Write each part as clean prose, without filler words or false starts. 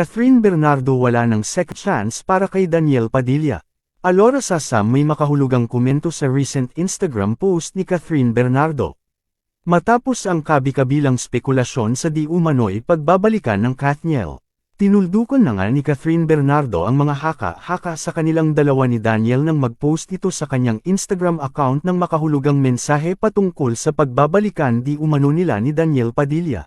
Catherine Bernardo wala ng second chance para kay Daniel Padilla. Alora Sasam may makahulugang komento sa recent Instagram post ni Catherine Bernardo. Matapos ang kabi-kabilang spekulasyon sa di umano'y pagbabalikan ng Kathniel, tinuldukan na nga ni Catherine Bernardo ang mga haka-haka sa kanilang dalawa ni Daniel nang mag-post ito sa kanyang Instagram account ng makahulugang mensahe patungkol sa pagbabalikan di umano nila ni Daniel Padilla.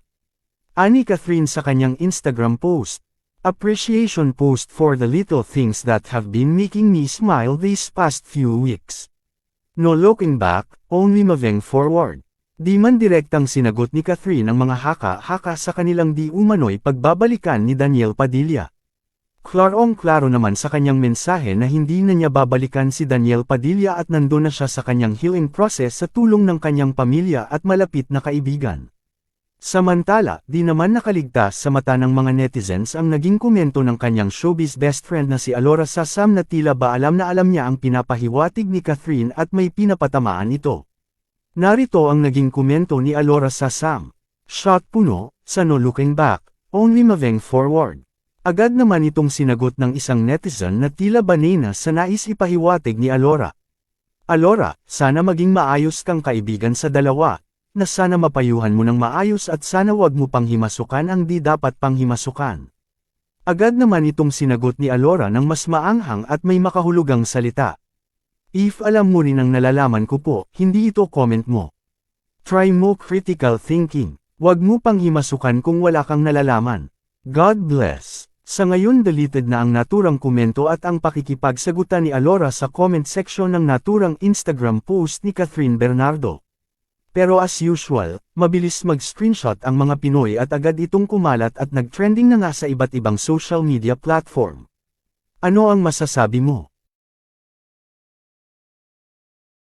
Ani Catherine sa kanyang Instagram post, "Appreciation post for the little things that have been making me smile these past few weeks. No looking back, only moving forward." Di man direktang sinagot ni Catherine ang mga haka-haka sa kanilang di umano'y pagbabalikan ni Daniel Padilla. Klarong-klaro naman sa kanyang mensahe na hindi na niya babalikan si Daniel Padilla at nandun na siya sa kanyang healing process sa tulong ng kanyang pamilya at malapit na kaibigan. Samantala, di naman nakaligtas sa mata ng mga netizens ang naging komento ng kanyang showbiz best friend na si Alora Sasam na tila ba alam na alam niya ang pinapahiwatig ni Catherine at may pinapatamaan ito. Narito ang naging komento ni Alora Sasam. "Shot puno, sa no looking back, only moving forward." Agad naman itong sinagot ng isang netizen na tila banana sa nais ipahiwatig ni Alora. "Alora, sana maging maayos kang kaibigan sa dalawa, na sana mapayuhan mo ng maayos at sana wag mo pang himasukan ang di dapat pang himasukan." Agad naman itong sinagot ni Alora ng mas maanghang at may makahulugang salita. "If alam mo rin ang nalalaman ko po, hindi ito comment mo. Try mo critical thinking. Wag mo pang himasukan kung wala kang nalalaman. God bless." Sa ngayon deleted na ang naturang komento at ang pakikipagsagutan ni Alora sa comment section ng naturang Instagram post ni Catherine Bernardo. Pero as usual, mabilis mag-screenshot ang mga Pinoy at agad itong kumalat at nag-trending na nga sa iba't ibang social media platform. Ano ang masasabi mo?